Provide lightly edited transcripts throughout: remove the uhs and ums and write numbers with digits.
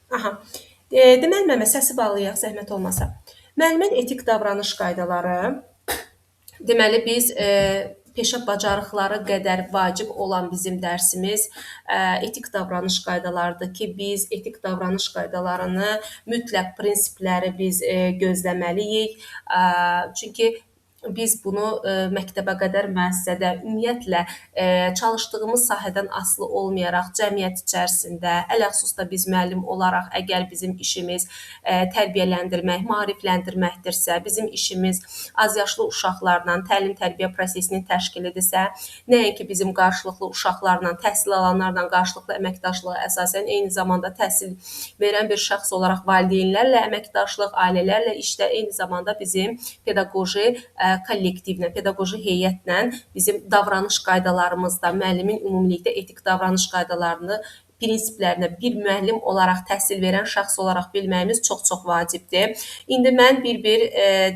Aha. Deməli, müəllimə, səsi bağlayaq, zəhmət olmasa. Müəllimin etik davranış qaydaları, deməli, biz peşə bacarıqları qədər vacib olan bizim dərsimiz etik davranış qaydalarıdır ki, biz etik davranış qaydalarını, mütləq prinsipləri biz gözləməliyik. Çünki biz bunu məktəbə qədər müəssisədə ümumiyyətlə çalışdığımız sahədən asılı olmayaraq cəmiyyət içərisində, ələxüsus da biz müəllim olaraq əgər bizim işimiz tərbiyələndirmək, maarifləndirməkdirsə, bizim işimiz azyaşlı uşaqlarla təlim-tərbiyə prosesini təşkil edirsə, nəinki bizim qarşılıqlı uşaqlarla, təhsil alanlarla qarşılıqlı əməkdaşlığa əsasən eyni zamanda təhsil verən bir şəxs olaraq valideynlərlə əməkdaşlıq, ailələrlə işdə, eyni zamanda bizim pedaqoji kollektivlə, pedaqoji heyətlə bizim davranış qaydalarımızda, müəllimin ümumilikdə etik davranış qaydalarını prinsiplərinə bir müəllim olaraq, təhsil verən şəxs olaraq bilməyimiz çox-çox vacibdir. İndi mən bir-bir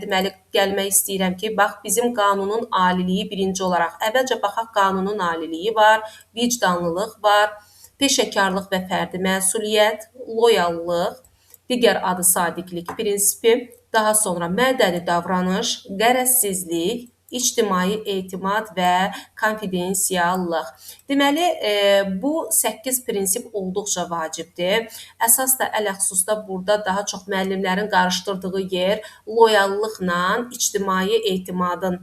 deməli gəlmək istəyirəm ki, bax bizim qanunun aliliyi birinci olaraq, əvvəlcə baxaq qanunun aliliyi var, vicdanlılıq var, peşəkarlıq və fərdi məsuliyyət, loyallıq, digər adı sadiqlik prinsipi, daha sonra mədəni davranış, qərəzsizlik, ictimai etimad və konfidensiallıq. Deməli, bu 8 prinsip olduqca vacibdir. Əsas da ələxüsusda burada daha çox müəllimlərin qarışdırdığı yer loyallıqla ictimai etimadın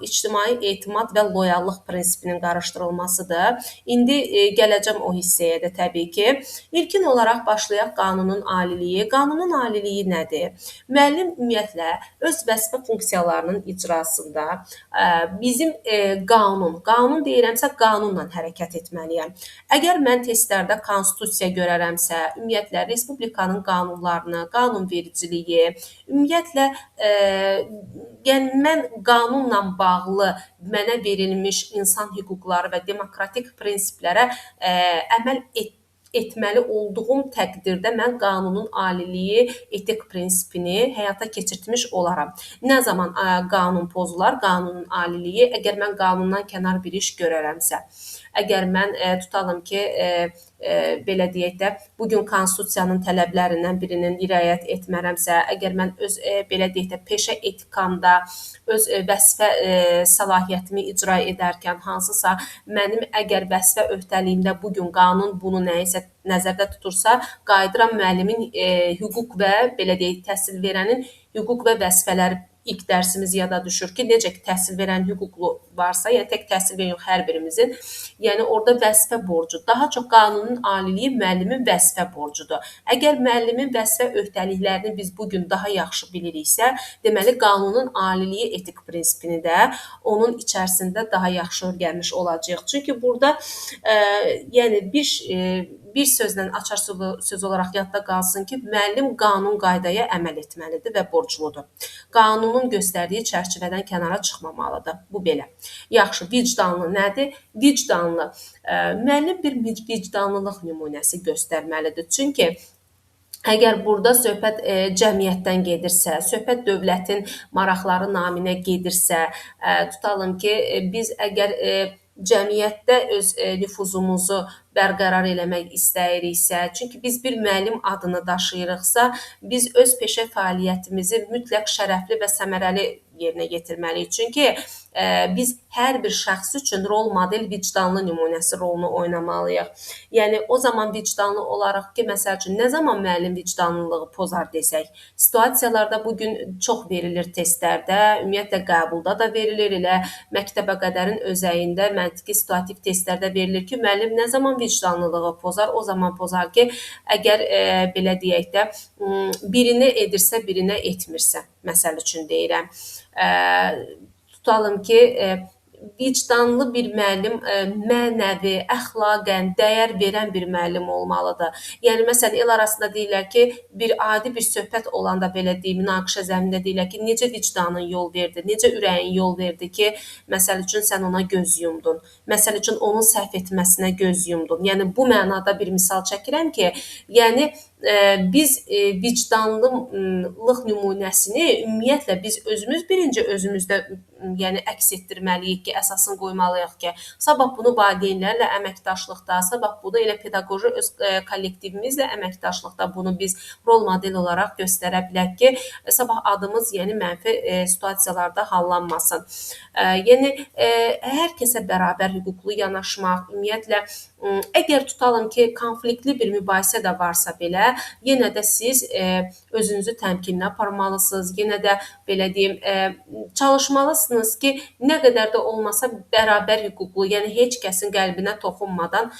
ictimai etimad və loyallıq prinsipinin qarışdırılmasıdır. İndi gələcəm o hissəyə də təbii ki. İlkin olaraq başlayaq qanunun aliliyi. Qanunun aliliyi nədir? Müəllim ümumiyyətlə öz vəzifə funksiyalarının icrasında bizim qanun deyirəmsə qanunla hərəkət etməliyəm. Əgər mən testlərdə konstitusiya görərəmsə, ümumiyyətlə respublikanın qanunlarını, qanunvericiliyi, ümumiyyətlə yəni mən qanunla bağlı mənə verilmiş insan hüquqları və demokratik prinsiplərə əməl etməli olduğum təqdirdə mən qanunun aliliyi, etik prinsipini həyata keçirtmiş olaram. Nə zaman qanun pozular, qanunun aliliyi, əgər mən qanundan kənar bir iş görərəmsə, əgər mən tutalım ki, belə deyək də, bugün konstitusiyanın tələblərindən birinin riayət etmərəmsə, əgər mən öz belə deyək də, peşə etikamda öz vəzifə səlahiyyətimi icra edərkən hansısa mənim əgər vəzifə öhdəliyimdə bugün qanun bunu nəyisə nəzərdə tutursa, qayıdıram müəllimin hüquq və belə deyək, təhsil verənin hüquq və vəzifələri ilk dərsimiz yada düşür ki, necə ki, təhsil verən hüquqlu varsa, yəni tək təhsil verən yox, hər birimizin, yəni orada vəzifə borcu, daha çox qanunun aliliyi müəllimin vəzifə borcudur. Əgər müəllimin vəzifə öhdəliklərini biz bugün daha yaxşı biliriksə, deməli qanunun aliliyi etik prinsipini də onun içərisində daha yaxşı öyrənmiş olacağıq. Çünki burada yəni bir sözlə açar söz olaraq yadda qalsın ki, müəllim qanun qaydaya əməl etməlidir və borcludur. Qanunun göstərdiyi çərçivədən kənara çıxmamalıdır. Bu belə. Yaxşı, vicdanlı nədir? Vicdanlı. Müəllim bir vicdanlılıq nümunəsi göstərməlidir. Çünki əgər burada söhbət cəmiyyətdən gedirsə, söhbət dövlətin maraqları naminə gedirsə, tutalım ki, biz əgər cəmiyyətdə öz nüfuzumuzu bərqərar eləmək istəyiriksə, çünki biz bir müəllim adını daşıyırıqsa, biz öz peşə fəaliyyətimizi mütləq şərəfli və səmərəli yerinə yetirməliyik. Çünki biz hər bir şəxs üçün rol model vicdanlı nümunəsi rolunu oynamalıyıq. Yəni o zaman vicdanlı olaraq ki, məsəl üçün nə zaman müəllim vicdanlılığı pozar desək, situasiyalarda bu gün çox verilir testlərdə, ümumiyyətlə qəbulda da verilir, elə məktəbə qədərin özəyində məntiqi situativ testlərdə verilir ki, müəllim nə zaman vicdanlılığı pozar, o zaman pozar ki, əgər belə deyək də, birini edirsə, birinə etmirsə, məsəl üçün deyirəm. Tutalım ki, vicdanlı bir müəllim mənəvi, əxlaqən dəyər verən bir müəllim olmalıdır. Yəni, məsələn, el arasında deyirlər ki, bir adi bir söhbət olanda belə deyim, münaqişə zəminində deyirlər ki, necə vicdanın yol verdi, necə ürəyin yol verdi ki, məsəl üçün sən ona göz yumdun, məsəl üçün onun səhv etməsinə göz yumdun. Yəni, bu mənada bir misal çəkirəm ki, yəni, biz vicdanlılıq nümunəsini ümumiyyətlə biz özümüz birinci özümüzdə yəni əks etdirməliyik ki, əsasını qoymalıyıq ki, sabah bunu valideynlərlə əməkdaşlıqda, sabah bunu elə pedaqoji öz kollektivimizlə əməkdaşlıqda bunu biz rol model olaraq göstərə bilək ki, sabah adımız yəni mənfi situasiyalarda hallanmasın. Yəni hər kəsə bərabər hüquqlu yanaşmaq, ümumiyyətlə əgər tutalım ki, konfliktli bir mübahisə də varsa belə, yenə də siz özünüzü təmkinlə aparmalısınız. Yenə də belə deyim, çalışmalısınız ki, nə qədər də olmasa bərabər hüquqlu, yəni heç kəsin qəlbinə toxunmadan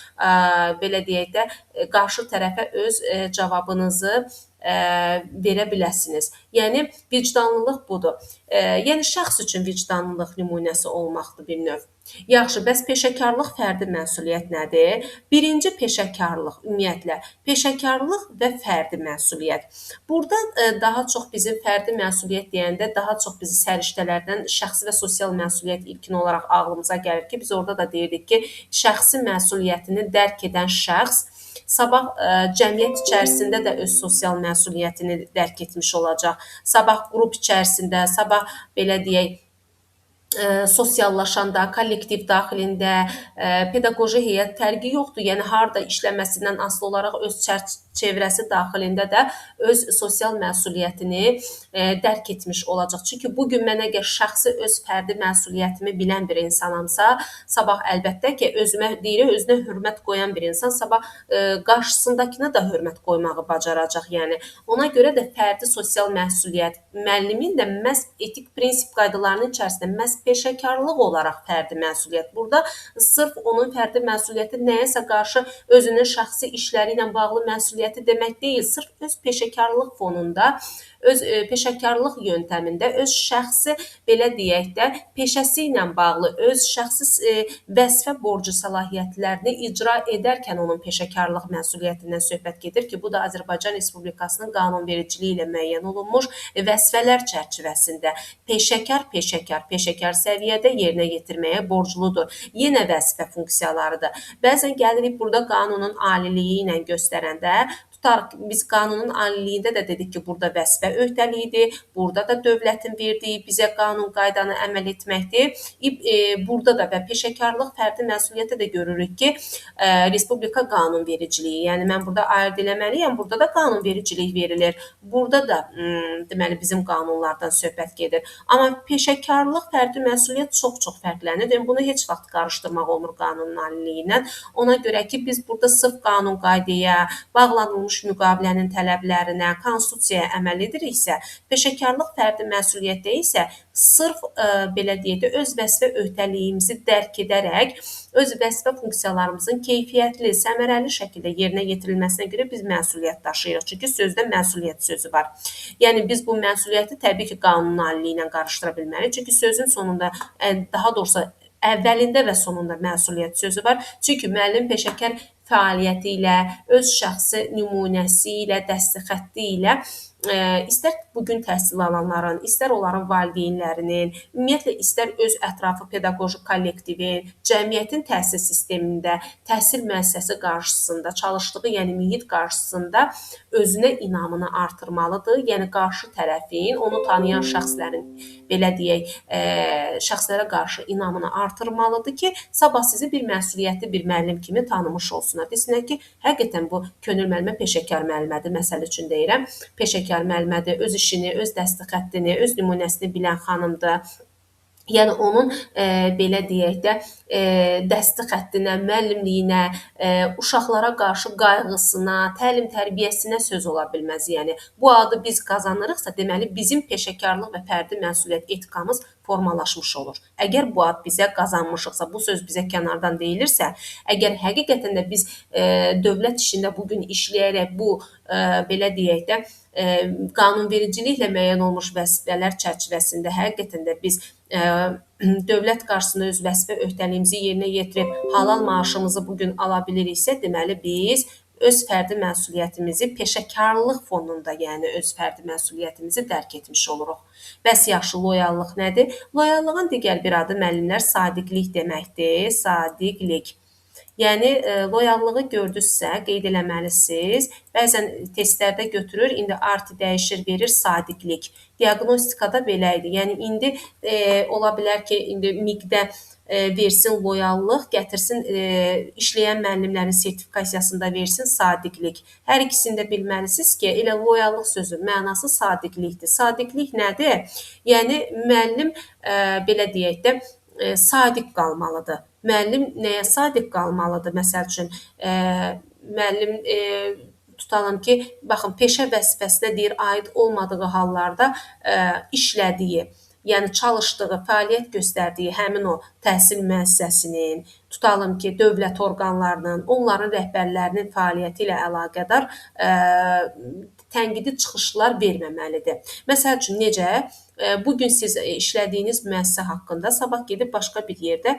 belə deyək də qarşı tərəfə öz cavabınızı verə biləsiniz. Yəni vicdanlılıq budur. Yəni şəxs üçün vicdanlılıq nümunəsi olmaqdır bir növ. Yaxşı, bəs peşəkarlıq fərdi məsuliyyət nədir? Birinci peşəkarlıq, ümumiyyətlə, peşəkarlıq və fərdi məsuliyyət. Burada daha çox bizim fərdi məsuliyyət deyəndə daha çox bizi səriştələrdən şəxsi və sosial məsuliyyət ilkin olaraq ağlımıza gəlir ki, biz orada da deyirdik ki, şəxsi məsuliyyətini dərk edən şəxs sabah cəmiyyət içərisində də öz sosial məsuliyyətini dərk etmiş olacaq. Sabah qrup içərisində, sabah belə deyək, sosiallaşanda, kollektiv daxilində, pedaqoji heyət fərqi yoxdur. Yəni harda işləməsindən asılı olaraq öz çevrəsi daxilində də öz sosial məsuliyyətini dərk etmiş olacaq. Çünki bu gün mən əgər şəxsi öz fərdi məsuliyyətimi bilən bir insanamsa, sabah əlbəttə ki, özünə hörmət qoyan bir insan sabah qarşısındakına da hörmət qoymağı bacaracaq. Yəni ona görə də fərdi sosial məsuliyyət müəllimin də məhz etik prinsip qaydalarının içərisində məhz peşəkarlıq olaraq fərdi məsuliyyət. Burada sırf onun fərdi məsuliyyəti nəyəsə qarşı özünün şəxsi işləri ilə bağlı məsuliyyəti demək deyil. Sırf öz peşəkarlıq fonunda, öz peşəkarlıq yöntəmində, öz şəxsi belə deyək də peşəsi ilə bağlı, öz şəxsi vəzifə borcu səlahiyyətlərini icra edərkən onun peşəkarlıq məsuliyyətindən söhbət gedir ki, bu da Azərbaycan Respublikasının qanunvericiliyi ilə müəyyən olunmuş vəzifələr çərçivəsində peşəkar səviyyədə yerinə yetirməyə borcludur. Yenə vəzifə funksiyalarıdır. Bəzən gəlirik burada qanunun aliliyi ilə göstərəndə, tutarıq biz qanunun aliliyində də dedik ki, burada vəzifə öhdəliyidir, burada da dövlətin verdiyi bizə qanun qaydanı əməl etməkdir. Burada da və peşəkarlıq fərdi məsuliyyətə də görürük ki, Respublika qanunvericiliyi, yəni mən burada ayırd eləməliyəm, burada da qanunvericilik verilir. Burada da deməli bizim qanunlardan söhbət gedir. Amma peşəkarlıq fərdi məsuliyyət çox-çox fərqlənir. Yəni bunu heç vaxt qarışdırmaq olmur qanunun aliliyi ilə. Ona görə ki, biz burada sırf qanun qaydaya, bağlanılmış müqavilənin tələblərinə, konstitusiyaya əməl ediriksə, peşəkarlıq fərdi məsuliyyətdə isə sırf belə deyək də öz vəzifə öhdəliyimizi dərk edərək öz vəzifə funksiyalarımızın keyfiyyətli, səmərəli şəkildə yerinə yetirilməsinə görə biz məsuliyyət daşıyırıq. Çünki sözdə məsuliyyət sözü var. Yəni biz bu məsuliyyəti təbii ki, qanun aliliyi ilə qarışdıra bilmərik. Çünki sözün sonunda, daha doğrusu əvvəlində və sonunda məsuliyyət sözü var. Çünki müəllim peşəkar fəaliyyəti ilə, öz şəxsi nümunəsi ilə, dəsti xətti ilə istər bugün təhsil alanların, istər onların valideynlərinin, ümumiyyətlə istər öz ətrafı pedaqoji kollektivin, cəmiyyətin təhsil sistemində, təhsil müəssisəsi qarşısında, çalışdığı, yəni mühit qarşısında özünə inamını artırmalıdır. Yəni qarşı tərəfin, onu tanıyan şəxslərin, belə deyək, şəxslərə qarşı inamını artırmalıdır ki, sabah sizi bir məsuliyyətli bir müəllim kimi tanımış olsunlar. Desinlər ki, həqiqətən bu könül müəllimə peşəkar müəllimədir, məsəl üçün deyirəm, peşəkar müəllimədir, öz işini, öz dəsti xəttini, öz nümunəsini bilən xanımdır. Yəni onun belə deyək də dəsti xəttinə, müəllimliyinə, uşaqlara qarşı qayğısına, təlim tərbiyəsinə söz ola bilməz. Yəni bu adı biz qazanırıqsa, deməli bizim peşəkarlıq və fərdi məsuliyyət etikamız formalaşmış olur. Əgər bu ad bizə qazanmışıqsa, bu söz bizə kənardan deyilirsə, əgər həqiqətən də biz dövlət işində bugün işləyərək bu belə deyək də qanunvericiliklə müəyyən olmuş vəzifələr çərçivəsində həqiqətən də biz dövlət qarşısında öz vəzifə öhdəliyimizi yerinə yetirib halal maaşımızı bugün ala biliriksə, deməli biz öz fərdi məsuliyyətimizi peşəkarlıq fonunda, yəni öz fərdi məsuliyyətimizi dərk etmiş oluruq. Bəs yaxşı, loyallıq nədir? Loyallığın digər bir adı müəllimlər sadiqlik deməkdir, sadiqlik. Yəni loyallığı gördünüzsə, qeyd eləməlisiniz. Bəzən testlərdə götürür, indi artı dəyişir, verir sadiqlik. Diaqnostikada belə idi. Yəni indi ola bilər ki, indi miqdə versin loyallıq, gətirsin işləyən müəllimlərin sertifikasiyasında versin sadiqlik. Hər ikisini də bilməlisiniz ki, elə loyallıq sözünün mənası sadiqlikdir. Sadiqlik nədir? Yəni müəllim belə deyək də sadiq qalmalıdır. Müəllim nəyə sadiq qalmalıdır? Məsəl üçün müəllim tutalım ki, baxın peşə vəzifəsinə deyir aid olmadığı hallarda işlədiyi, yəni çalışdığı, fəaliyyət göstərdiyi həmin o təhsil müəssisəsinin, tutalım ki, dövlət orqanlarının, onların rəhbərlərinin fəaliyyəti ilə əlaqədar tənqidi çıxışlar verməməlidir. Məsəl üçün necə? Bu gün siz işlədiyiniz müəssisə haqqında sabah gedib başqa bir yerdə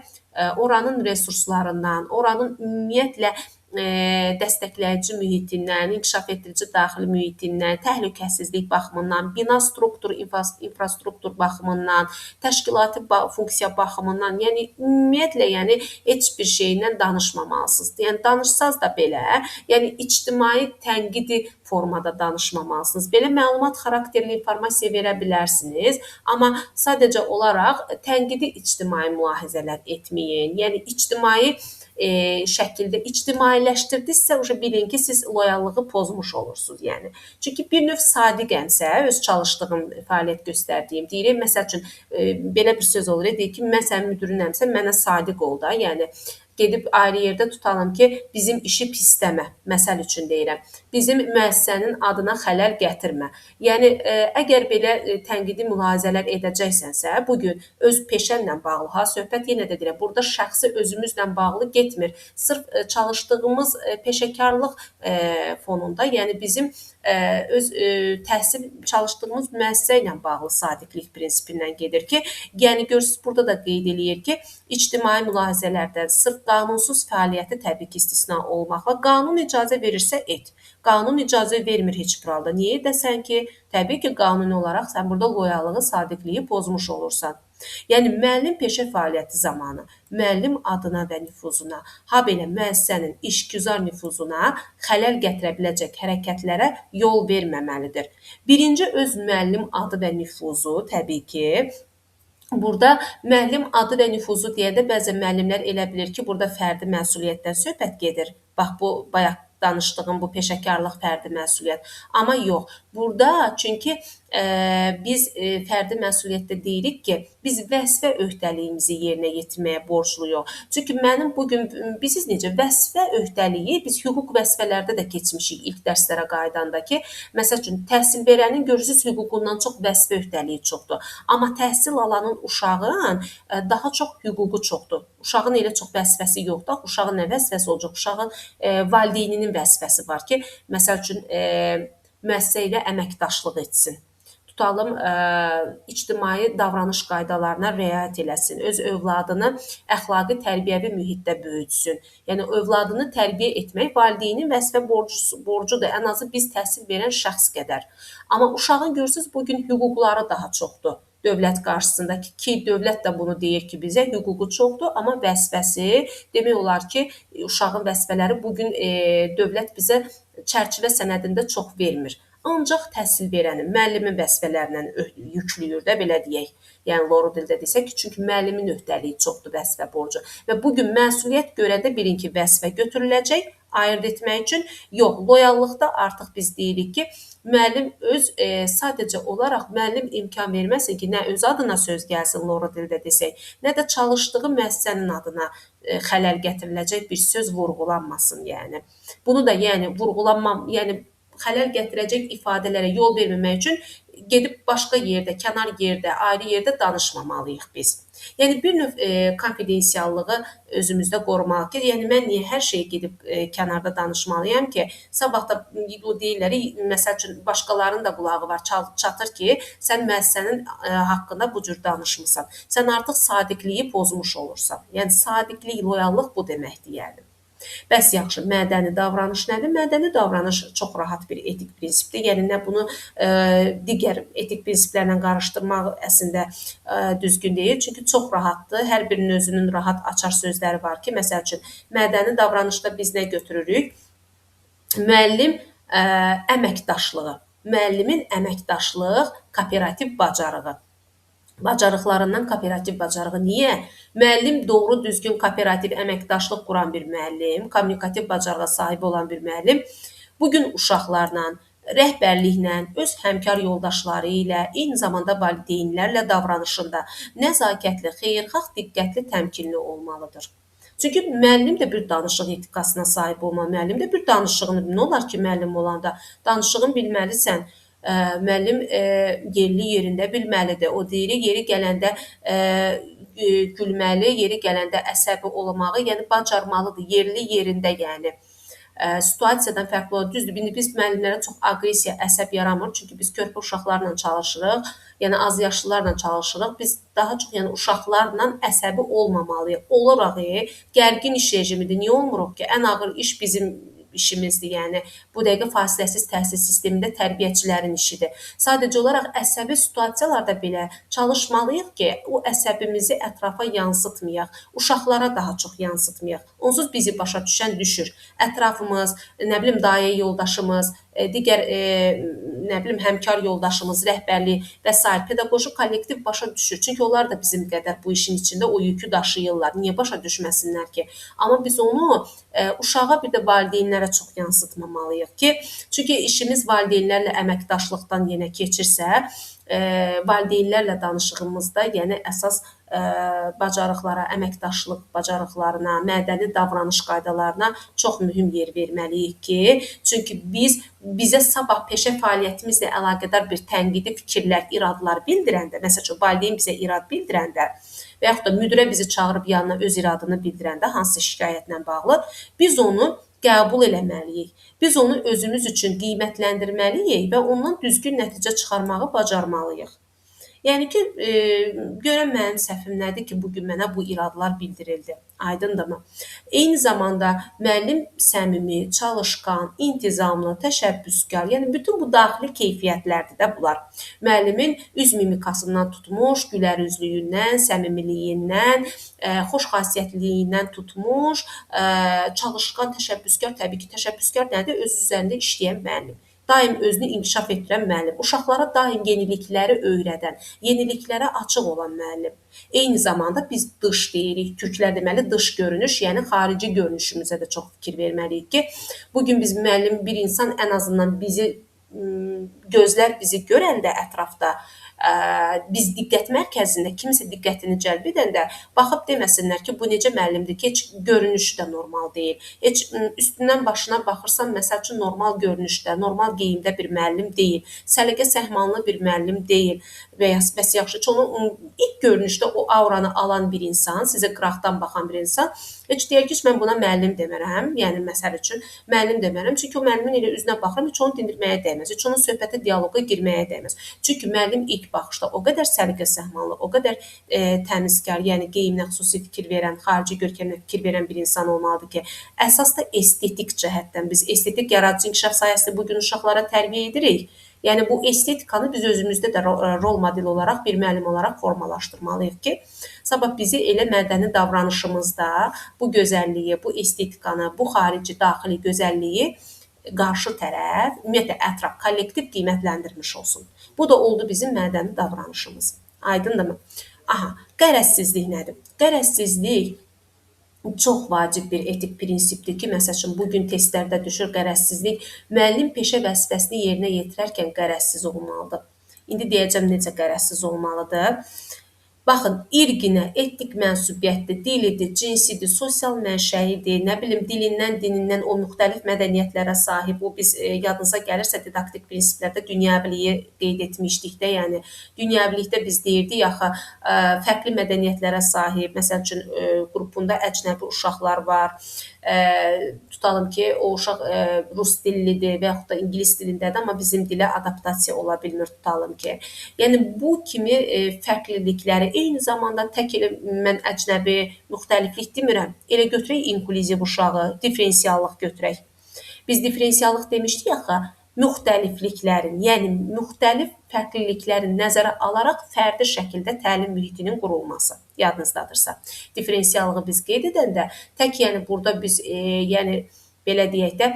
oranın resurslarından, oranın ümumiyyətlə dəstəkləyici mühitindən, inkişaf etdirici daxili mühitindən, təhlükəsizlik baxımından, bina struktur, infrastruktur baxımından, təşkilati funksiya baxımından, yəni ümumiyyətlə yəni heç bir şeyindən danışmamalısınız. Yəni danışsaz da belə, yəni ictimai tənqidi formada danışmamalısınız. Belə məlumat xarakterli informasiya verə bilərsiniz, amma sadəcə olaraq tənqidi ictimai mülahizələr etməyin. Yəni ictimai şəkildə ictimailəşdirdinizsə, bilin ki, siz loyallığı pozmuş olursunuz, yəni. Çünki bir növ sadiqəmsə, öz çalışdığım, fəaliyyət göstərdiyim, deyirəm, məsəl üçün, belə bir söz olur, deyir ki, mən sənin müdürünəmsə, mənə sadiq ol da, yəni, gedib ayrı yerdə tutalım ki, bizim işi pisləmə, məsəl üçün deyirəm, bizim müəssisənin adına xələl gətirmə. Yəni, əgər belə tənqidi mülahizələr edəcəksənsə, bugün öz peşənlə bağlı, söhbət yenə də deyirəm, burada şəxsi özümüzlə bağlı getmir. Sırf çalışdığımız peşəkarlıq fonunda, yəni bizim öz təhsil çalışdığımız müəssisə ilə bağlı sadiqlik prinsipindən gedir ki, yəni görürsünüz, burada da qeyd eləyir ki, ictimai mülahizələrdə sırf qanunsuz fəaliyyəti təbii ki, istisna olmaqla qanun icazə verirsə et. Qanun icazə vermir heç bir halda. Niyə edəsən ki, təbii ki, qanuni olaraq sən burada loyallığı, sadiqliyi pozmuş olursan. Yəni, müəllim peşə fəaliyyəti zamanı müəllim adına və nüfuzuna, habelə müəssisənin işgüzar nüfuzuna xələl gətirə biləcək hərəkətlərə yol verməməlidir. Birinci öz müəllim adı və nüfuzu təbii ki, burada müəllim adı və nüfuzu deyəndə bəzən müəllimlər elə bilir ki, burada fərdi məsuliyyətdən söhbət gedir. Bax, bu bayaq danışdığım bu peşəkarlıq fərdi məsuliyyət. Amma yox, burada çünki biz fərdi məsuliyyətdə deyirik ki, biz vəzifə öhdəliyimizi yerinə yetirməyə borcluyuq. Çünki mənim bugün, bilirsiniz necə, vəzifə öhdəliyi biz hüquq vəzifələrdə də keçmişik ilk dərslərə qaydanda ki, məsəl üçün, təhsil verənin görürsünüz hüququndan çox vəzifə öhdəliyi çoxdur. Amma təhsil alanın uşağın daha çox hüququ çoxdur. Uşağın elə çox vəzifəsi yoxdur. Uşağın nə vəzifəsi olacaq? Uşağın valideyninin vəzifəsi var ki, məsəl üçün, müəssisə ilə əməkdaşlıq etsin. Tutalım, ictimai davranış qaydalarına riayət eləsin, öz övladını əxlaqi tərbiyəvi mühitdə böyütsün. Yəni, övladını tərbiyə etmək valideynin vəzifə borcudur, ən azı biz təhsil verən şəxs qədər. Amma uşağın görürsünüz, bugün hüquqları daha çoxdur dövlət qarşısındakı ki, dövlət də bunu deyir ki, bizə hüququ çoxdur, amma vəzifəsi demək olar ki, uşağın vəzifələri bugün dövlət bizə çərçivə sənədində çox vermir. Ancaq təhsil verənin, müəllimin vəzifələrindən yüklüyür də, belə deyək. Yəni, loru dildə desək ki, çünki müəllimin öhdəliyi çoxdur vəzifə borcu. Və bugün məsuliyyət görəndə bilin ki, vəzifə götürüləcək, ayırd etmək üçün. Yox, loyallıqda artıq biz deyirik ki, müəllim öz sadəcə olaraq müəllim imkan verməsin ki, nə öz adına söz gəlsin, loru dildə desək, nə də çalışdığı müəssisənin adına xələl gətiriləcək bir söz vurğulanmasın, yəni. Bunu da, yəni, vurğulanmam, yəni, xələl gətirəcək ifadələrə yol verməmək üçün gedib başqa yerdə, kənar yerdə, ayrı yerdə danışmamalıyıq biz. Yəni, bir növ konfidensiallığı özümüzdə qorumalıyıq ki, yəni mən niyə hər şeyi gedib kənarda danışmalıyam ki, sabah da deyirlər, məsəl üçün, başqalarının da qulağı var, çatır ki, sən müəssisənin haqqında bu cür danışmısan. Sən artıq sadiqliyi pozmuş olursan. Yəni, sadiqlik, loyallıq bu deməkdir, yəni. Bəs yaxşı, mədəni davranış nədir? Mədəni davranış çox rahat bir etik prinsipdir. Yəni nə bunu digər etik prinsiplərlə qarışdırmaq əslində düzgün deyil. Çünki çox rahatdır. Hər birinin özünün rahat açar sözləri var ki, məsəl üçün mədəni davranışda biz nə götürürük? Müəllim əməkdaşlığı. Müəllimin əməkdaşlıq, kooperativ bacarığı. Bacarıqlarından kooperativ bacarığı. Niyə? Müəllim doğru düzgün kooperativ əməkdaşlıq quran bir müəllim, kommunikativ bacarığa sahib olan bir müəllim bugün uşaqlarla, rəhbərliklə, öz həmkar yoldaşları ilə, eyni zamanda valideynlərlə davranışında nəzakətli, xeyirxah, diqqətli, təmkinli olmalıdır. Çünki müəllim də bir danışıq etikasına sahib olmalı. Müəllim də bir danışığını, nə olar ki, müəllim olanda danışığını bilməlisən. Müəllim yerli yerində bilməlidir. O deyir, yeri gələndə gülməli, yeri gələndə əsəbi olmağı, yəni bacarmalıdır. Yerli yerində, yəni situasiyadan fərqli olur. Düzdür, indi biz müəllimlərə çox aqressiya, əsəb yaramır. Çünki biz körpə uşaqlarla çalışırıq, yəni az yaşlılarla çalışırıq. Biz daha çox yəni uşaqlarla əsəbi olmamalıyıq. Oluruq, gərgin iş rejimidir. Niyə olmuruq ki? Ən ağır iş bizim işimizdir. Yəni bu dəqiqə fasiləsiz təhsil sistemində tərbiyəçilərin işidir. Sadəcə olaraq əsəbi situasiyalarda belə çalışmalıyıq ki, o əsəbimizi ətrafa yansıtmayaq, uşaqlara daha çox yansıtmayaq. Onsuz bizi başa düşən düşür. Ətrafımız, nə bilim, dayə yoldaşımız, digər nə bilim, həmkar yoldaşımız, rəhbərlik və s. pedaqoji kollektiv başa düşür. Çünki onlar da bizim qədər bu işin içində o yükü daşıyırlar. Niyə başa düşməsinlər ki? Amma biz onu uşağa bir də valideynlərə çox yansıtmamalıyıq ki, çünki işimiz valideynlərlə əməkdaşlıqdan yenə keçirsə, valideynlərlə danışığımızda, yəni əsas bacarıqlara, əməkdaşlıq bacarıqlarına, mədəni davranış qaydalarına çox mühüm yer verməliyik ki, çünki bizə sabah peşə fəaliyyətimizlə əlaqədar bir tənqidi fikirlər, iradlar bildirəndə, məsəl üçün valideyn bizə irad bildirəndə və yaxud da müdirə bizi çağırıb yanına öz iradını bildirəndə, hansı şikayətlə bağlı, biz onu qəbul eləməliyik. Biz onu özümüz üçün qiymətləndirməliyik və ondan düzgün nəticə çıxarmağı bacarmalıyıq. Yəni ki, görən mənim səhvim nədir ki, bugün mənə bu iradlar bildirildi. Aydındırmı? Eyni zamanda müəllim səmimi, çalışqan, intizamlı, təşəbbüskar, yəni bütün bu daxili keyfiyyətlərdir də bunlar. Müəllimin üz mimikasından tutmuş, gülərüzlüyündən, səmimiliyindən, xoş xasiyyətliyindən tutmuş, çalışqan, təşəbbüskar, təbii ki, təşəbbüskar nədir? Öz üzərində işləyən müəllim. Daim özünü inkişaf etdirən müəllim, uşaqlara daim yenilikləri öyrədən, yeniliklərə açıq olan müəllim. Eyni zamanda biz dış deyirik, türklər deməli dış görünüş, yəni xarici görünüşümüzə də çox fikir verməliyik ki, bugün biz müəllim bir insan ən azından gözlər bizi görəndə ətrafda, biz diqqət mərkəzində kimsə diqqətini cəlb edəndə baxıb deməsinlər ki, bu necə müəllimdir ki, heç görünüşü də normal deyil. Heç üstündən başına baxırsan, məsəl üçün normal görünüşdə, normal geyimdə bir müəllim deyil. Səliqə səhmanlı bir müəllim deyil və ya bəs yaxşı, ilk görünüşdə o auranı alan bir insan, sizə qıraqdan baxan bir insan, heç deyər ki, mən buna müəllim demərəm. Yəni məsəl üçün müəllim demərəm, çünki o müəllimin elə üzünə baxıram, heç onu dindirməyə dəyməz, heç onun söhbətə, dialoqa girməyə dəyməz. Çünki müəllim ilk baxışda o qədər səliqə səhmanlı, o qədər təmizkar, yəni geyiminə xüsusi fikir verən, xarici görkəminə fikir verən bir insan olmalıdır ki, əsas da estetik cəhətdən biz estetik yaradıcı inkişaf sayəsində bugün uşaqlara tərbiyə edirik. Yəni bu estetikanı biz özümüzdə də rol model olaraq, bir müəllim olaraq formalaşdırmalıyıq ki, sabah bizi elə mədəni davranışımızda bu gözəlliyi, bu estetikanı, bu xarici, daxili gözəlliyi qarşı tərəf, ümumiyyətlə ətraf, kollektiv qiymətləndirmiş olsun. Bu da oldu bizim mədəni davranışımız. Aydındırmı? Aha, qərəzsizlik nədir? Qərəzsizlik çox vacib bir etik prinsipdir ki, məsəl üçün, bugün testlərdə düşür qərəzsizlik, müəllim peşə vəzifəsini yerinə yetirərkən qərəzsiz olmalıdır. İndi deyəcəm necə qərəzsiz olmalıdır. Baxın, irqinə, etnik mənsubiyyətdir, dilidir, cinsidir, sosial mənşəyidir, nə bilim, dilindən, dinindən o müxtəlif mədəniyyətlərə sahib, o biz yadınıza gəlirsə didaktik prinsiplərdə dünyəviliyi qeyd etmişdik də, yəni dünyəvilikdə biz deyirdik, axı, fərqli mədəniyyətlərə sahib, məsəl üçün, qrupunda əcnəbi uşaqlar var, tutalım ki, o uşaq rus dillidir və yaxud da ingilis dilindədir, amma bizim dilə adaptasiya ola bilmir, tutalım ki. Yəni, bu kimi fərqlilikləri eyni zamanda tək elə mən əcnəbi, müxtəliflik demirəm. Elə götürək inklüziv uşağı, differensiallıq götürək. Biz differensiallıq demişdik axı, müxtəlifliklərin, yəni müxtəlif fərqliliklərin nəzərə alaraq fərdi şəkildə təlim mühitinin qurulması. Yadınızdadırsa, differensiallığı biz qeyd edəndə tək yəni burada biz yəni belə deyək də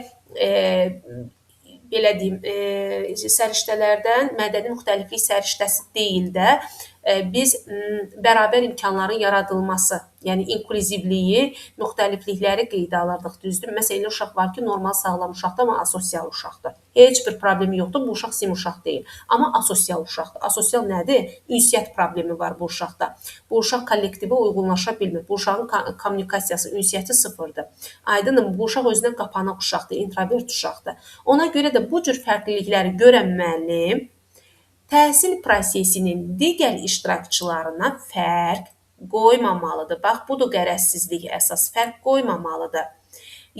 belə deyim, səriştələrdən mədəni müxtəliflik səriştəsi deyil də biz bərabər imkanların yaradılması, yəni inklüzivliyi, müxtəliflikləri qeydə alırdıq, düzdür? Məsələn, elə uşaq var ki, normal sağlam uşaqdır, amma asosial uşaqdır. Heç bir problemi yoxdur, bu uşaq sim uşaq deyil. Amma asosial uşaqdır. Asosial nədir? Ünsiyyət problemi var bu uşaqda. Bu uşaq kollektivə uyğunlaşa bilmir. Bu uşağın kommunikasiyası, ünsiyyəti sıfırdır. Aydındır, bu uşaq özünə qapanıq uşaqdır, introvert uşaqdır. Ona görə də bu cür fərqlilikləri görən müəllim təhsil prosesinin digər iştirakçılarına fərq qoymamalıdır. Bax, budur qərəzsizlik əsas, fərq qoymamalıdır.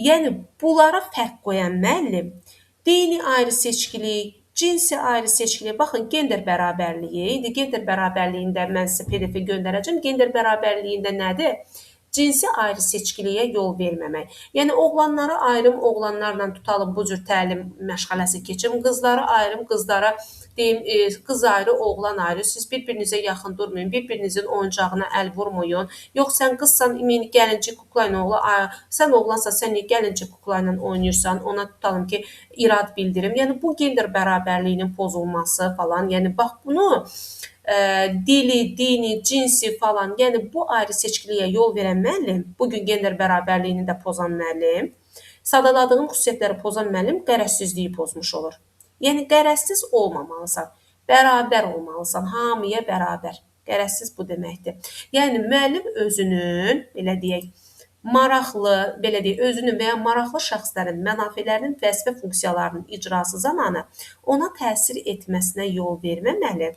Yəni, bunlara fərq qoyan müəllim dini ayrı seçkilik, cinsi ayrı seçkilik, baxın, gender bərabərliyi, indi gender bərabərliyində mən sizə PDF göndərəcəm, gender bərabərliyində nədir? Cinsi ayrı seçkiliyə yol verməmək. Yəni, oğlanları ayrım, oğlanlarla tutalım bu cür təlim məşğələsi keçim, qızları ayrım, qızlara deyim, qız ayrı, oğlan ayrı, siz bir-birinizə yaxın durmayın, bir-birinizin oyuncağına əl vurmayın. Yox, sən qızsan, gəlincik kukla ilə oğlan, sən oğlansa, sən gəlincik kukla ilə oynayırsan, ona tutalım ki, irad bildirim. Yəni, bu gender bərabərliyinin pozulması falan, yəni, bax, bunu dili, dini, cinsi falan, yəni bu ayrı seçkiliyə yol verən müəllim, bugün gender bərabərliyini də pozan müəllim, sadaladığım xüsusiyyətləri pozan müəllim qərəzsizliyi pozmuş olur. Yəni, qərəzsiz olmamalısan, bərabər olmalısan, hamıya bərabər. Qərəzsiz bu deməkdir. Yəni, müəllim özünün, belə deyək, maraqlı, belə deyək, özünün və ya maraqlı şəxslərin mənafelərinin vəzifə funksiyalarının icrası zamanı ona təsir etməsinə yol verməməli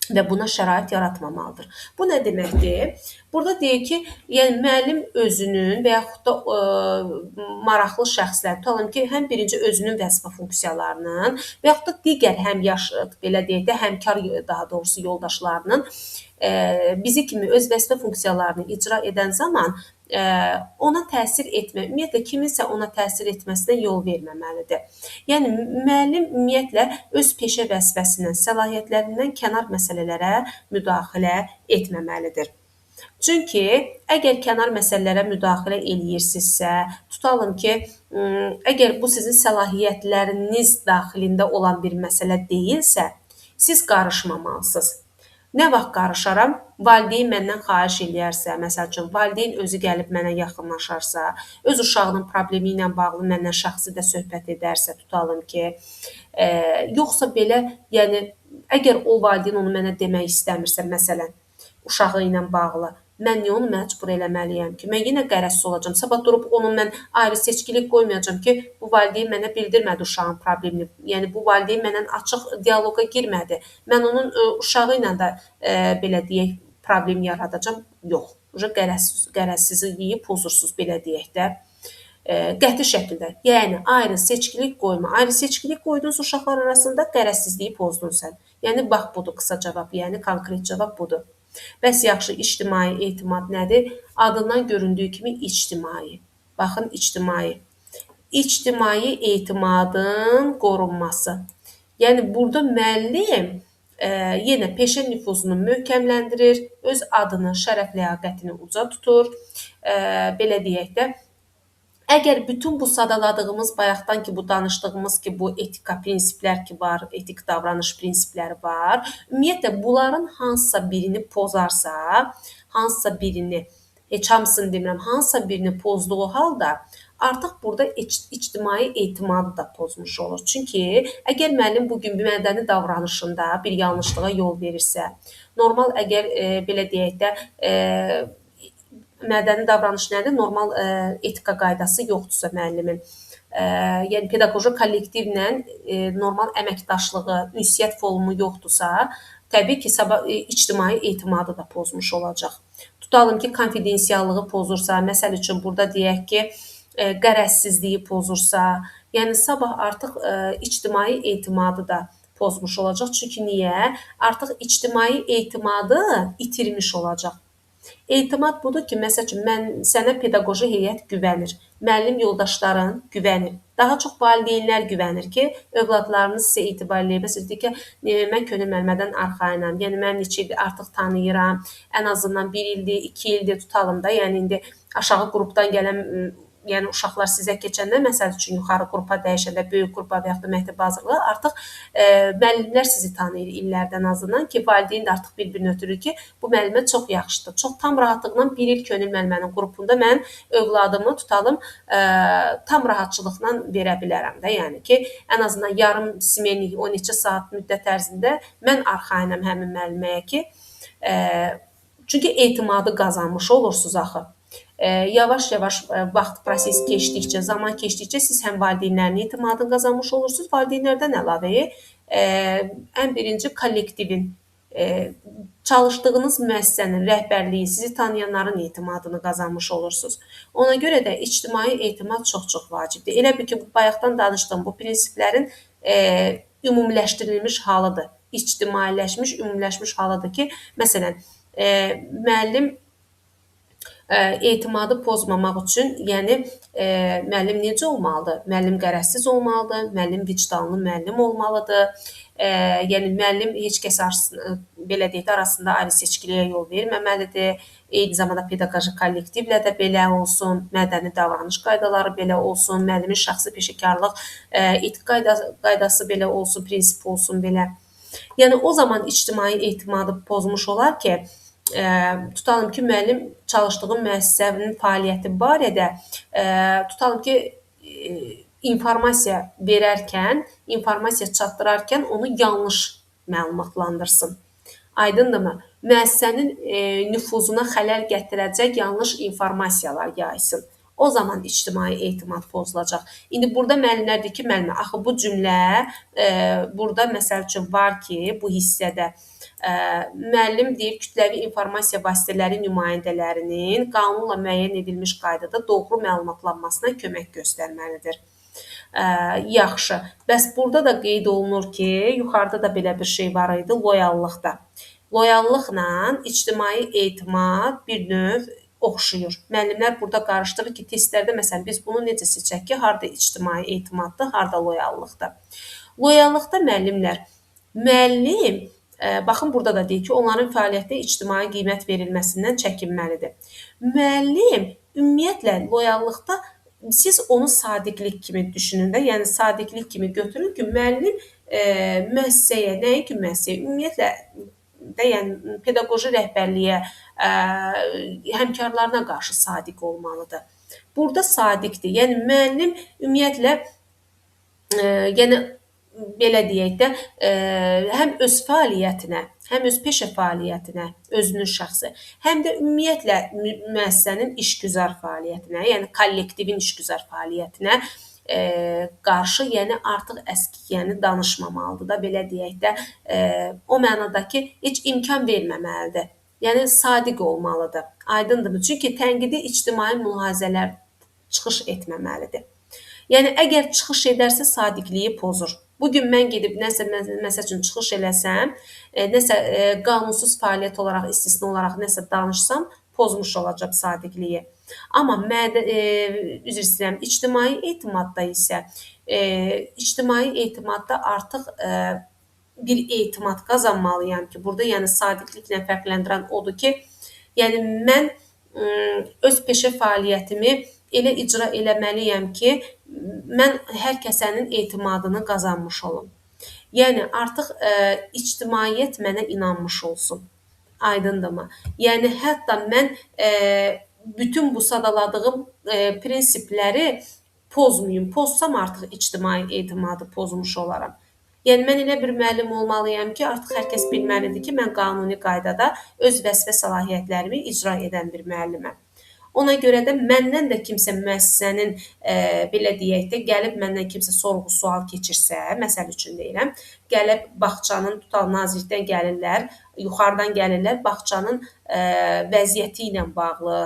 və buna şərait yaratmamalıdır. Bu nə deməkdir? Burada deyək ki, yəni müəllim özünün və yaxud da maraqlı şəxslər, tutalım ki, həm birinci özünün vəzifə funksiyalarının və yaxud da digər həmyaşıd, belə deyək də, həmkar daha doğrusu yoldaşlarının bizi kimi öz vəzifə funksiyalarını icra edən zaman ona təsir etmə, ümumiyyətlə kiminsə ona təsir etməsinə yol verməməlidir. Yəni, müəllim ümumiyyətlə öz peşə vəzifəsindən, səlahiyyətlərindən kənar məsələlərə müdaxilə etməməlidir. Çünki əgər kənar məsələlərə müdaxilə eləyirsinizsə, tutalım ki, əgər bu sizin səlahiyyətləriniz daxilində olan bir məsələ deyilsə, siz qarışmamalısınız. Nə vaxt qarışaram? Valideyn məndən xahiş eləyərsə, məsəl üçün, valideyn özü gəlib mənə yaxınlaşarsa, öz uşağının problemi ilə bağlı məndən şəxsi də söhbət edərsə, tutalım ki, yoxsa belə, yəni, əgər o valideyn onu mənə demək istəmirsə, məsələn, uşağı ilə bağlı, mən niyə onu məcbur eləməliyəm ki? Mən yenə qərəzsiz olacam. Sabah durub onu mən ayrı seçkilik qoymayacam ki, bu valideyn mənə bildirmədi uşağın problemini. Yəni, bu valideyn mənə açıq diyaloqa girmədi. Mən onun uşağı ilə də belə deyək, problem yaradacam. Yox, qərəzsizliyi pozursuz, belə deyək də. Qəti şəkildə, yəni ayrı seçkilik qoyma. Ayrı seçkilik qoydunuz uşaqlar arasında, qərəzsizliyi pozdun sən. Yəni, bax, budur qısa cavab, yəni konkret cavab budur. Bəs yaxşı, ictimai etimad nədir? Adından göründüyü kimi ictimai. Baxın, ictimai. İctimai etimadın qorunması. Yəni, burada müəllim yenə peşə nüfuzunu möhkəmləndirir, öz adını, şərəf ləyaqətini uca tutur. Belə deyək də, əgər bütün bu sadaladığımız, bayaqdan ki, bu danışdığımız ki, bu etika prinsiplər ki var, etik davranış prinsipləri var, ümumiyyətlə, bunların hansısa birini pozarsa, hansısa birini, heç hamısını demirəm, hansısa birini pozduğu halda, artıq burada ictimai etimadı da pozmuş olur. Çünki əgər müəllim bugün bir mədəni davranışında bir yanlışlığa yol verirsə, normal əgər belə deyək də, mədəni davranış nədir? Normal etika qaydası yoxdursa müəllimin, yəni pedaqoji kollektivlə normal əməkdaşlığı, ünsiyyət formu yoxdursa, təbii ki, ictimai etimadı da pozmuş olacaq. Tutalım ki, konfidensiallığı pozursa, məsəl üçün burada deyək ki, qərəzsizliyi pozursa, yəni sabah artıq ictimai etimadı da pozmuş olacaq. Çünki niyə? Artıq ictimai etimadı itirmiş olacaq. Etimad budur ki, məsəl üçün, sənə pedaqoji heyət güvənir, müəllim yoldaşların güvənir. Daha çox valideynlər güvənir ki, övladlarınız sizə etibar eləyir. Məsələn, deyir ki, mən Könül müəllimədən arxayınam. Yəni, mən neçə ildir artıq tanıyıram. Ən azından 1 ildir, 2 ildir tutalım da. Yəni, indi aşağı qrupdan gələn yəni uşaqlar sizə keçəndə, məsəl üçün, yuxarı qrupa dəyişəndə, böyük qrupa və yaxud da məktəb hazırlığı artıq müəllimlər sizi tanıyır illərdən azından ki, valideyn də artıq bir-birini ötürür ki, bu müəllimə çox yaxşıdır. Çox tam rahatlıqla 1 il Könül müəllimənin qrupunda mən övladımı tutalım, tam rahatçılıqla verə bilərəm də. Yəni ki, ən azından yarım smenlik 10 neçə saat müddət ərzində mən arxayınam həmin müəlliməyə ki, çünki etimadı qazanmış olursunuz axı. Yavaş-yavaş vaxt prosesi keçdikcə, zaman keçdikcə siz həm valideynlərin etimadını qazanmış olursunuz, valideynlərdən əlavə ən birinci kollektivin, çalışdığınız müəssisənin rəhbərliyi, sizi tanıyanların etimadını qazanmış olursunuz. Ona görə də ictimai etimad çox-çox vacibdir. Elə bil ki, bayaqdan danışdığım bu prinsiplərin ümumiləşdirilmiş halıdır. İctimailəşmiş, ümumiləşmiş halıdır ki, məsələn, müəllim etimadı pozmamaq üçün, yəni müəllim necə olmalıdır? Müəllim qərəzsiz olmalıdır, müəllim vicdanlı müəllim olmalıdır. Yəni müəllim heç kəs belə deyək də arasında ayrı seçkiliyə yol verməməlidir. Eyni zamanda pedaqoji kollektivlə də belə olsun, mədəni davranış qaydaları belə olsun, müəllimin şəxsi peşəkarlıq etik qaydası belə olsun, prinsip olsun belə. Yəni o zaman ictimai etimadı pozmuş olar ki, tutalım ki, müəllim çalışdığı müəssisənin fəaliyyəti barədə tutalım ki, informasiya verərkən, informasiya çatdırarkən onu yanlış məlumatlandırsın. Aydındırmı? Müəssisənin nüfuzuna xələl gətirəcək yanlış informasiyalar yaysın. O zaman ictimai etimad pozulacaq. İndi burada müəllimlər deyir ki, müəllimə, axı bu cümlə burada məsəl üçün var ki, bu hissədə müəllim deyir, kütləvi informasiya vasitələri nümayəndələrinin qanunla müəyyən edilmiş qaydada doğru məlumatlanmasına kömək göstərməlidir. Yaxşı. Bəs burada da qeyd olunur ki, yuxarıda da belə bir şey var idi, loyallıqda. Loyallıqla ictimai etimad bir növ oxşuyur. Müəllimlər burada qarışdırır ki, testlərdə məsələn biz bunu necə seçək ki, harda ictimai etimaddır, harda loyallıqdır. Loyallıqda müəllim baxın, burada da deyir ki, onların fəaliyyətdə ictimai qiymət verilməsindən çəkinməlidir. Müəllim, ümumiyyətlə, loyallıqda siz onu sadiqlik kimi düşünün də, yəni sadiqlik kimi götürün ki, müəllim müəssisəyə, nəinki müəssisəyə, ümumiyyətlə də, yəni pedaqoji rəhbərliyə, həmkarlarına qarşı sadiq olmalıdır. Burada sadiqdir, yəni müəllim ümumiyyətlə, yəni belə deyək də, həm öz fəaliyyətinə, həm öz peşə fəaliyyətinə, özünün şəxsi, həm də ümumiyyətlə müəssisənin işgüzar fəaliyyətinə, yəni kollektivin işgüzar fəaliyyətinə qarşı, yəni artıq əskiyəni danışmamalıdır da, belə deyək də, o mənada ki, heç imkan verməməlidir. Yəni sadiq olmalıdır. Aydındırmı? Çünki tənqidi ictimai mülahizələr çıxış etməməlidir. Yəni əgər çıxış edərsə sadiqliyi pozur. Bugün mən gedib nəsə məsəl üçün çıxış eləsəm, nəsə qanunsuz fəaliyyət olaraq, istisna olaraq nəsə danışsam, pozmuş olacaq sadiqliyi. Amma üzr istəyirəm, ictimai etimadda isə ictimai etimadda artıq bir etimad qazanmalıyam ki, burada yəni sadiqliklə fərqləndirən odur ki, yəni mən öz peşə fəaliyyətimi elə icra eləməliyəm ki, mən hər kəsənin etimadını qazanmış olum. Yəni artıq ictimaiyyət mənə inanmış olsun. Aydındırmı? Yəni hətta mən bütün bu sadaladığım prinsipləri pozmayım. Pozsam artıq ictimai etimadı pozmuş olaram. Yəni mən elə bir müəllim olmalıyam ki, artıq hər kəs bilməlidir ki, mən qanuni qaydada öz vəzifə səlahiyyətlərimi icra edən bir müəlliməm. Ona görə də məndən də kimsə müəssisənin, belə deyək də, gəlib məndən kimsə sorğu-sual keçirsə, məsəl üçün deyirəm, gəlib bağçanın, tutal nazirlikdən gəlirlər, yuxarıdan gəlirlər, bağçanın vəziyyəti ilə bağlı,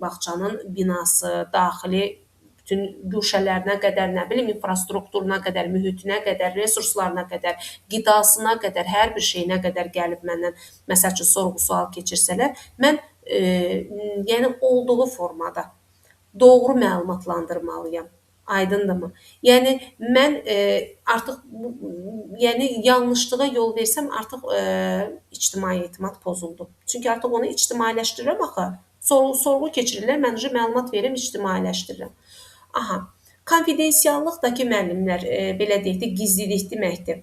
bağçanın binası, daxili bütün güşələrinə qədər, nə bilim, infrastrukturuna qədər, mühitinə qədər, resurslarına qədər, qidasına qədər, hər bir şeyinə qədər gəlib məndən məsəl üçün sorğu-sual keçirsələr, mən yəni olduğu formada doğru məlumatlandırmalıyam. Aydındırmı? Yəni mən artıq yəni yanlışlığa yol versəm artıq ictimai etimad pozuldu. Çünki artıq onu ictimailəşdirirəm axı. Sorğu keçirirlər, mən məlumat verim, ictimailəşdirirəm. Aha. Konfidensiallıqdakı müəllimlər belə deyək də gizlilik deməkdir.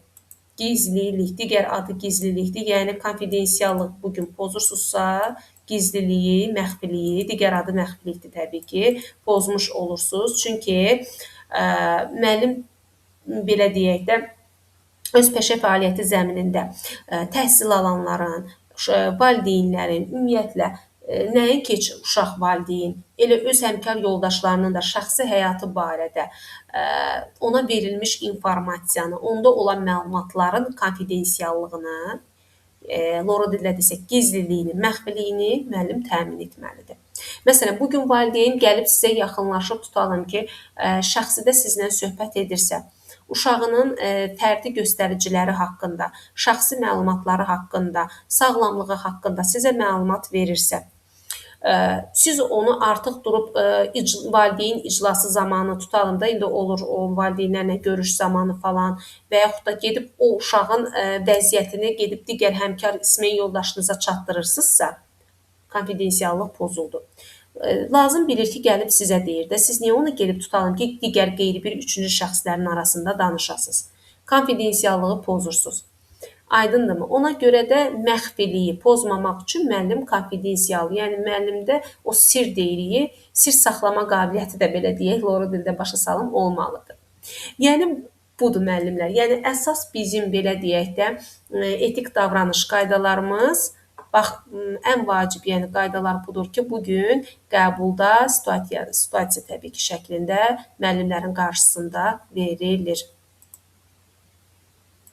Gizlilik, digər adı gizlilikdir. Yəni konfidensiallıq bu gün pozursunuzsa, gizliliyi, məxfiliyi, digər adı məxfilikdir təbii ki, pozmuş olursunuz. Çünki müəllim belə deyək də öz peşə fəaliyyəti zəminində təhsil alanların, valideynlərin, ümumiyyətlə nəinki uşaq valideyn, elə öz həmkar yoldaşlarının da şəxsi həyatı barədə ona verilmiş informasiyanı, onda olan məlumatların konfidensiallığını, loro dillə desək, gizliliyini, məxfiliyini müəllim təmin etməlidir. Məsələn, bu gün valideyn gəlib sizə yaxınlaşıb tutalım ki, şəxsidə sizlə söhbət edirsə, uşağının fərdi göstəriciləri haqqında, şəxsi məlumatları haqqında, sağlamlığı haqqında sizə məlumat verirsə, siz onu artıq durub valideyn iclası zamanı tutalım da, indi olur o valideynlərlə görüş zamanı falan və yaxud da gedib o uşağın vəziyyətini gedib digər həmkar ismən yoldaşınıza çatdırırsınızsa, konfidensiallıq pozuldu. Lazım bilir ki, gəlib sizə deyir də, siz niyə onu gedib tutalım ki, digər qeyri bir üçüncü şəxslərin arasında danışasınız. Konfidensiallığı pozursuz. Aydındırmı? Ona görə də məxfiliyi pozmamaq üçün müəllim konfidensial, yəni müəllimdə o sir deyirik, sir saxlama qabiliyyəti də belə deyək, loro dildə başa salım olmalıdır. Yəni budur müəllimlər. Yəni əsas bizim belə deyək də etik davranış qaydalarımız, bax ən vacib, yəni qaydalar budur ki, bu gün qəbulda situasiya təbii ki şəklində müəllimlərin qarşısında verilir.